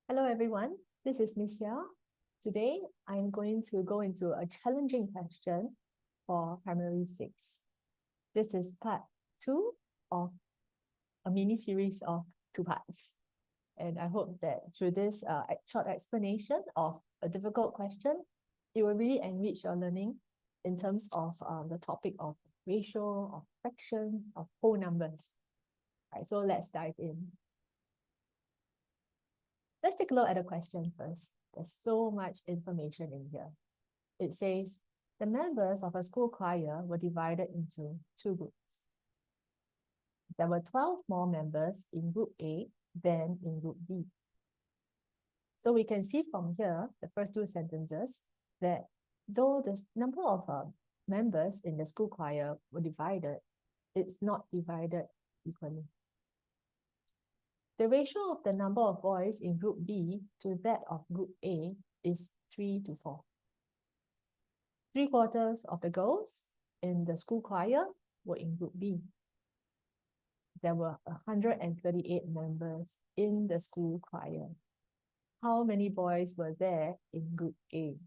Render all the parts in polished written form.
Hello everyone, this is Miss Yao. Today, I'm going to go into a challenging question for primary 6. This is part 2 of a mini series of 2 parts. And I hope that through this short explanation of a difficult question, it will really enrich your learning in terms of the topic of ratio, of fractions, of whole numbers. All right, so let's dive in. Let's take a look at the question first. There's so much information in here. It says, the members of a school choir were divided into 2 groups. There were 12 more members in group A than in group B. So we can see from here, the first 2 sentences, that though the number of members in the school choir were divided, it's not divided equally. The ratio of the number of boys in group B to that of group A is 3:4. 3/4 of the girls in the school choir were in group B. There were 138 members in the school choir. How many boys were there in group A?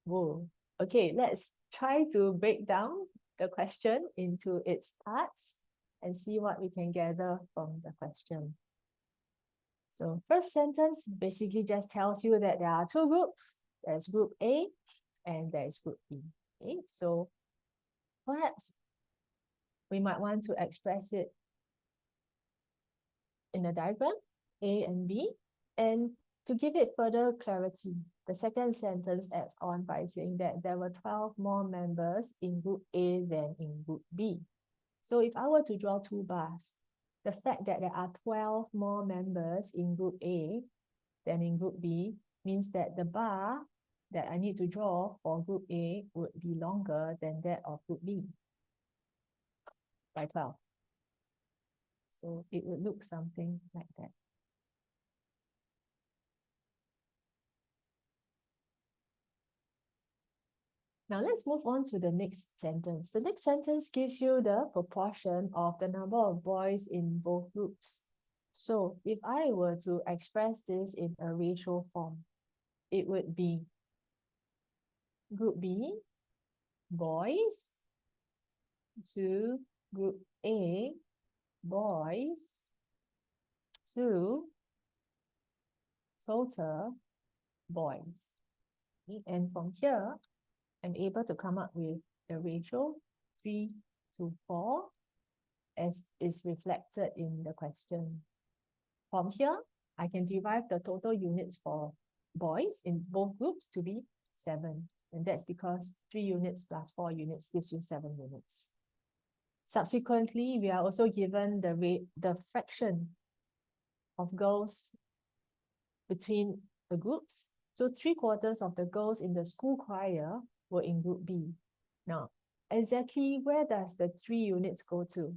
Whoa. Okay, let's try to break down the question into its parts and see what we can gather from the question. So first sentence basically just tells you that there are 2 groups. There's group A and there's group B. Okay, so perhaps we might want to express it in a diagram, A and B. And to give it further clarity, the second sentence adds on by saying that there were 12 more members in group A than in group B. So if I were to draw 2 bars, the fact that there are 12 more members in group A than in group B means that the bar that I need to draw for group A would be longer than that of group B by 12. So it would look something like that. Now let's move on to the next sentence. The next sentence gives you the proportion of the number of boys in both groups. So if I were to express this in a ratio form, it would be group B, boys, to group A, boys, to total boys. And from here, I'm able to come up with the ratio 3:4 as is reflected in the question. From here, I can derive the total units for boys in both groups to be 7. And that's because 3 units plus 4 units gives you 7 units. Subsequently, we are also given the fraction of girls between the groups. So 3/4 of the girls in the school choir were in group B. Now, exactly where does the 3 units go to?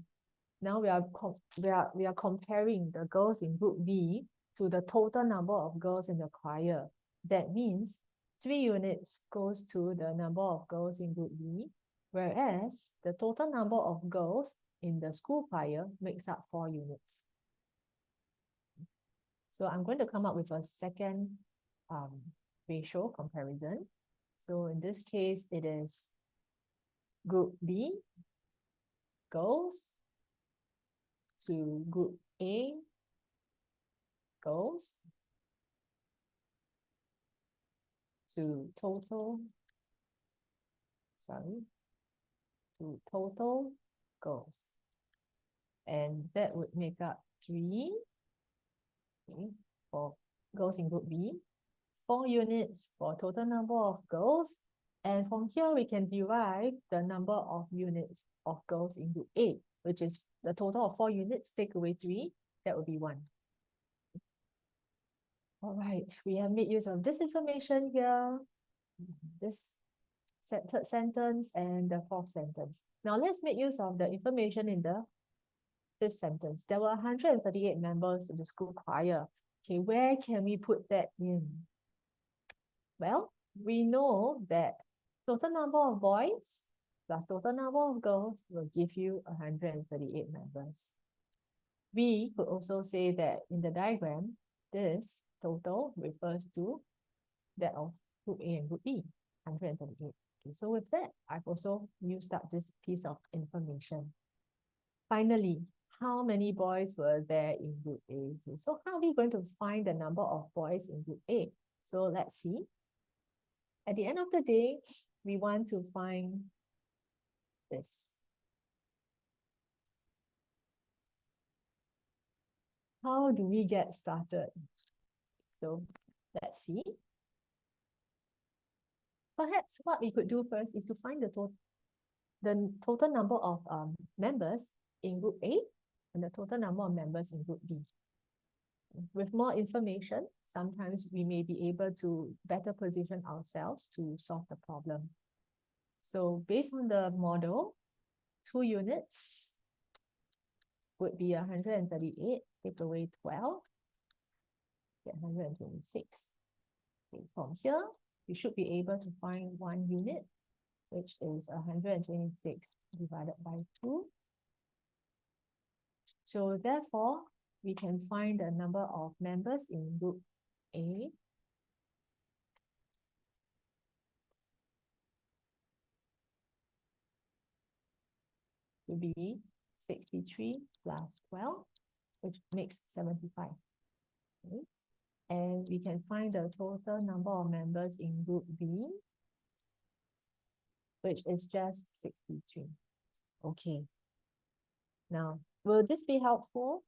Now we are comparing the girls in group B to the total number of girls in the choir. That means 3 units goes to the number of girls in group B, whereas the total number of girls in the school choir makes up 4 units. So I'm going to come up with a second ratio comparison. So in this case, it is group B girls to group A girls to total girls. And that would make up 3, okay, for girls in group B, 4 units for total number of girls. And from here, we can derive the number of units of girls in group A, which is the total of 4 units, take away 3, that would be 1. All right, we have made use of this information here, this third sentence and the 4th sentence. Now let's make use of the information in the 5th sentence. There were 138 members in the school choir. Okay, where can we put that in? Well, we know that total number of boys plus total number of girls will give you 138 members. We could also say that in the diagram, this total refers to that of group A and group B, 138. Okay, so with that, I've also used up this piece of information. Finally, how many boys were there in group A? Okay, so how are we going to find the number of boys in group A? So let's see. At the end of the day, we want to find this. How do we get started? So let's see. Perhaps what we could do first is to find the total number of members in group A and the total number of members in group B. With more information, sometimes we may be able to better position ourselves to solve the problem. So based on the model, 2 units would be 138, take away 12, get 126. Okay, from here, we should be able to find 1 unit, which is 126 divided by 2. So therefore, we can find the number of members in group A to be 63 plus 12, which makes 75. Okay. And we can find the total number of members in group B, which is just 63. Okay. Now, will this be helpful?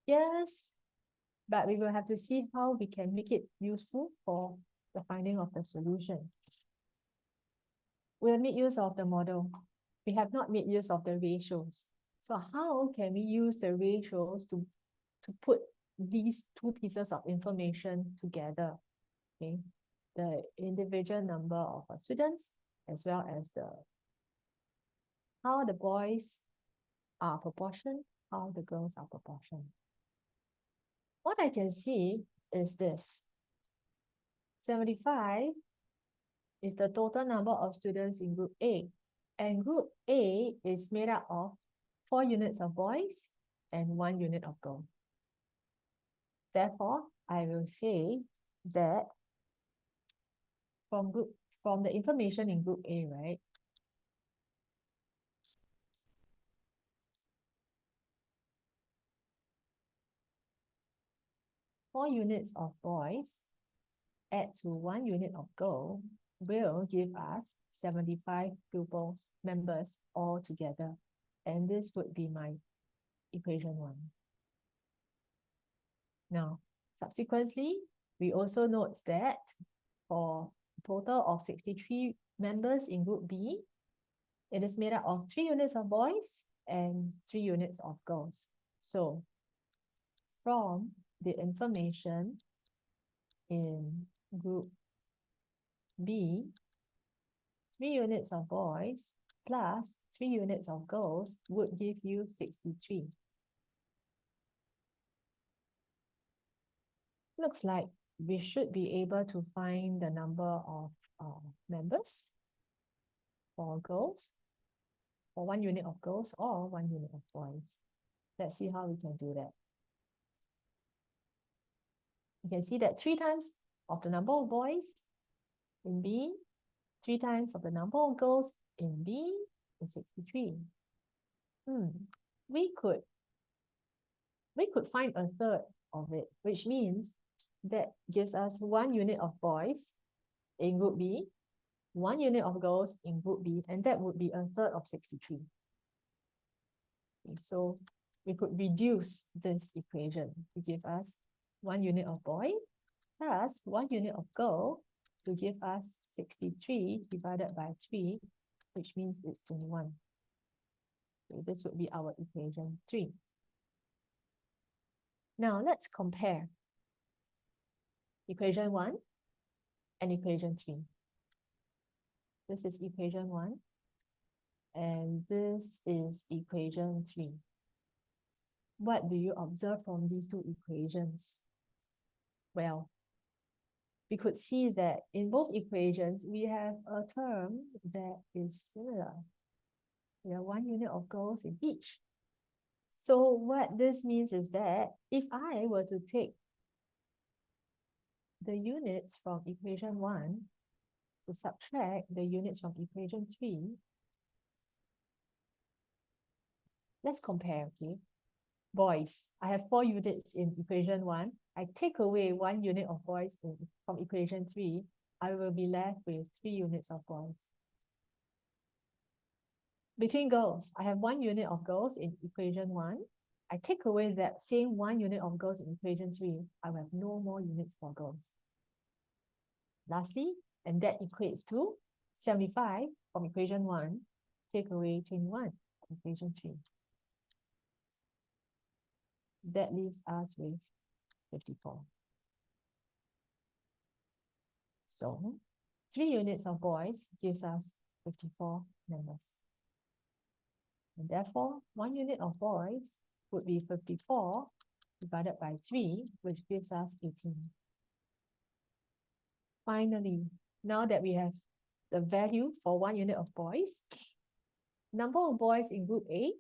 Yes, but we will have to see how we can make it useful for the finding of the solution. We'll make use of the model. We have not made use of the ratios. So how can we use the ratios to put these two pieces of information together? Okay, the individual number of students as well as how the boys are proportion, how the girls are proportion. What I can see is this. 75 is the total number of students in group A. And group A is made up of 4 units of boys and 1 unit of girls. Therefore, I will say that from the information in group A, right? Four units of boys add to 1 unit of girl will give us 75 pupils, members all together. And this would be my equation 1. Now, subsequently, we also note that for a total of 63 members in group B, it is made up of 3 units of boys and 3 units of girls. So, from the information in group B, 3 units of boys plus 3 units of girls would give you 63. Looks like we should be able to find the number of members for girls, for 1 unit of girls or 1 unit of boys. Let's see how we can do that. You can see that 3 times of the number of boys in B, 3 times of the number of girls in B is 63. We could find a third of it, which means that gives us 1 unit of boys in group B, 1 unit of girls in group B, and that would be a third of 63. Okay, so we could reduce this equation to give us 1 unit of boy plus 1 unit of girl to give us 63 divided by 3, which means it's 21. Okay, this would be our equation 3. Now let's compare equation 1 and equation 3. This is equation 1 and this is equation 3. What do you observe from these two equations? Well, we could see that in both equations, we have a term that is similar. We have 1 unit of girls in each. So what this means is that if I were to take the units from equation 1 to subtract the units from equation 3, let's compare, okay? Boys, I have 4 units in equation 1. I take away 1 unit of boys from equation 3. I will be left with 3 units of boys. Between girls, I have 1 unit of girls in equation 1. I take away that same 1 unit of girls in equation 3. I will have no more units for girls. Lastly, and that equates to 75 from equation 1. Take away 21 from equation 3. That leaves us with 54. So 3 units of boys gives us 54 members. And therefore, 1 unit of boys would be 54 divided by 3, which gives us 18. Finally, now that we have the value for 1 unit of boys, number of boys in group A,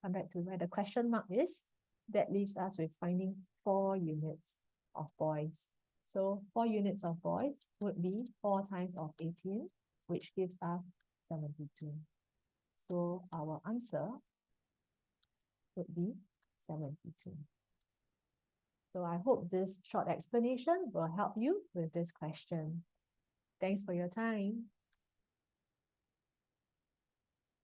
come back to where the question mark is, that leaves us with finding 4 units of boys. So 4 units of boys would be 4 times of 18, which gives us 72. So our answer would be 72. So I hope this short explanation will help you with this question. Thanks for your time.